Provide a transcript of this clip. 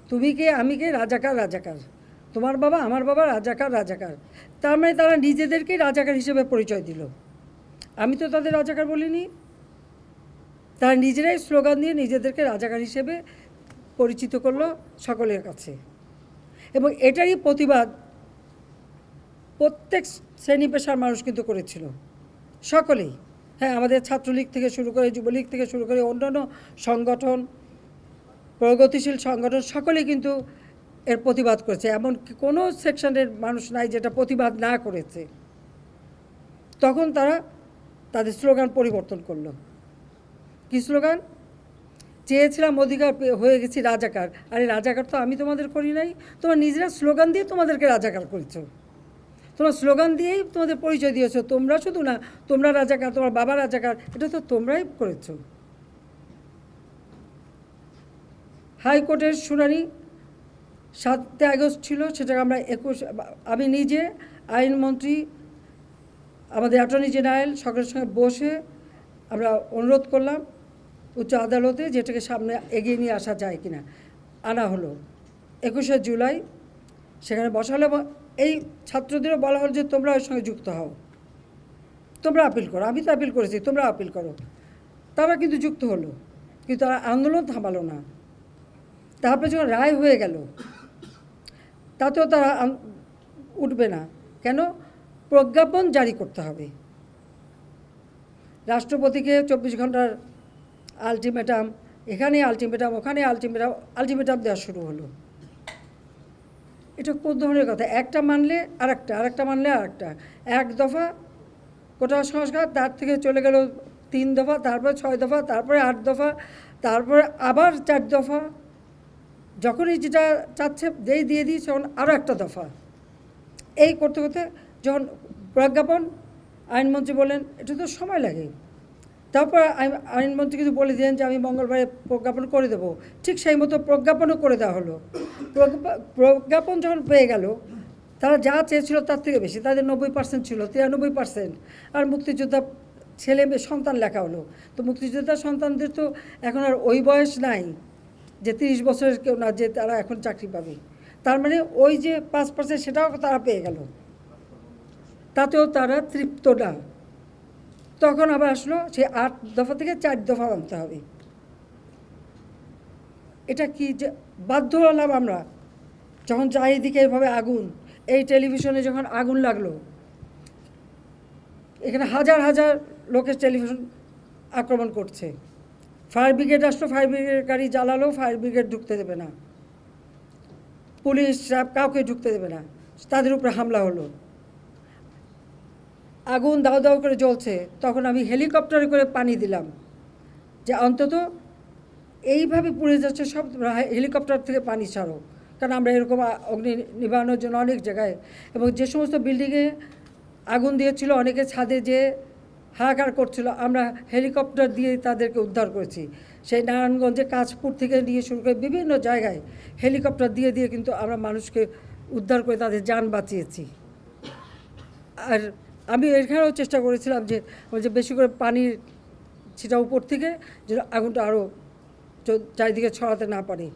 তুমি কে আমি কে, রাজাকার রাজাকার, তোমার বাবা আমার বাবা রাজাকার রাজাকার। তার মানে তারা নিজেদেরকেই রাজাকার হিসেবে পরিচয় দিল। আমি তো তাদের রাজাকার বলিনি। তারা নিজেরাই স্লোগান দিয়ে নিজেদেরকে রাজাকার হিসেবে পরিচিত করলো সকলের কাছে। এবং এটারই প্রতিবাদ প্রত্যেক শ্রেণী পেশার মানুষ কিন্তু করেছিল, সকলেই। হ্যাঁ, আমাদের ছাত্রলীগ থেকে শুরু করে, যুবলীগ থেকে শুরু করে অন্যান্য সংগঠন, প্রগতিশীল সংগঠন সকলেই কিন্তু এর প্রতিবাদ করেছে। এমন কোনো সেকশনের মানুষ নাই যেটা প্রতিবাদ না করেছে। তখন তারা তাদের স্লোগান পরিবর্তন করলো। কী স্লোগান? চেয়েছিলাম অধিকার, হয়ে গেছি রাজাকার। আরে রাজাকার তো আমি তোমাদের করি নাই, তোমরা নিজেরা স্লোগান দিয়ে তোমাদেরকে রাজাকার করেছো। তোমরা স্লোগান দিয়েই তোমাদের পরিচয় দিয়েছো। তোমরা শুধু না, তোমরা রাজাকার, তোমার বাবা রাজাকার, এটা তো তোমরাই করেছো। হাইকোর্টের শুনানি 7 আগস্ট ছিল, সেটাকে আমরা 21, আমি নিজে, আইনমন্ত্রী, আমাদের অ্যাটর্নি জেনারেল সকলের সঙ্গে বসে আমরা অনুরোধ করলাম উচ্চ আদালতে যেটাকে সামনে এগিয়ে নিয়ে আসা যায় কিনা। আনা হলো 21শে জুলাই, সেখানে বসালো। এই ছাত্রদেরও বলা হলো যে তোমরা ওর সঙ্গে যুক্ত হও, তোমরা আপিল করো। আমি তো আপিল করেছি, তোমরা আপিল করো। তারা কিন্তু যুক্ত হলো, কিন্তু তারা আন্দোলন থামালো না। তারপরে যখন রায় হয়ে গেল, তাতেও তারা উঠবে না। কেন? প্রজ্ঞাপন জারি করতে হবে। রাষ্ট্রপতিকে 24 ঘন্টার আলটিমেটাম, এখানে আলটিমেটাম, ওখানে আলটিমেটাম, আলটিমেটাম দেওয়া শুরু হলো। এটা কোন ধরনের কথা? একটা মানলে আরেকটা, আরেকটা মানলে আরেকটা। 1 দফা কোটা সংস্কার, তার থেকে চলে গেল 3 দফা, তারপরে 6 দফা, তারপরে 8 দফা, তারপরে আবার 4 দফা। যখনই যেটা চাচ্ছে যেই দিয়ে দিই, তখন আরও একটা দফা। এই করতে করতে যখন প্রজ্ঞাপন, আইনমন্ত্রী বলেন এটা তো সময় লাগে। তারপর আইনমন্ত্রী কিছু বলে দিলেন যে আমি মঙ্গলবারে প্রজ্ঞাপন করে দেবো। ঠিক সেই মতো প্রজ্ঞাপনও করে দেওয়া হলো। প্রজ্ঞাপন যখন পেয়ে গেল, তারা যা চেয়েছিল তার থেকে বেশি, তাদের 90% ছিল, 93%। আর মুক্তিযোদ্ধা ছেলে মেয়ে সন্তান লেখা হলো। তো মুক্তিযোদ্ধার সন্তানদের তো এখন আর ওই বয়স নাই যে 30 বছরের কেউ না, যে তারা এখন চাকরি পাবে। তার মানে ওই যে 5% সেটাও তারা পেয়ে গেল, তাতেও তারা তৃপ্ত না। তখন আবার আসলো সেই 8 দফা থেকে 4 দফা আনতে হবে। এটা কি যে বাধ্য হলাম আমরা, যখন চারিদিকে এভাবে আগুন, এই টেলিভিশনে যখন আগুন লাগলো, এখানে হাজার হাজার লোকের টেলিভিশন আক্রমণ করছে। ফায়ার ব্রিগেড আসলো, ফায়ার ব্রিগেড গাড়ি জ্বালালো, ফায়ার ব্রিগেড ঢুকতে দেবে না, পুলিশ কাউকে ঢুকতে দেবে না, তাদের উপরে হামলা হলো। আগুন দাও দাও করে জ্বলছে, তখন আমি হেলিকপ্টারে করে পানি দিলাম যে অন্তত এইভাবে পুড়ে যাচ্ছে সব, হেলিকপ্টার থেকে পানি ছাড়ো। কারণ আমরা এরকম অগ্নি নিবারণের জন্য অনেক জায়গায়, এবং যে সমস্ত বিল্ডিংয়ে আগুন দিয়েছিল, অনেকে ছাদে যে হাহাকার করছিল, আমরা হেলিকপ্টার দিয়ে তাদেরকে উদ্ধার করেছি। সেই নারায়ণগঞ্জে কাঁচপুর থেকে নিয়ে শুরু করে বিভিন্ন জায়গায় হেলিকপ্টার দিয়ে দিয়ে কিন্তু আমরা মানুষকে উদ্ধার করে তাদের যান বাঁচিয়েছি। আর আমি এখানেও চেষ্টা করেছিলাম যে বেশি করে পানির সেটা উপর থেকে যেন আগুনটা আরও চারিদিকে ছড়াতে না পারে।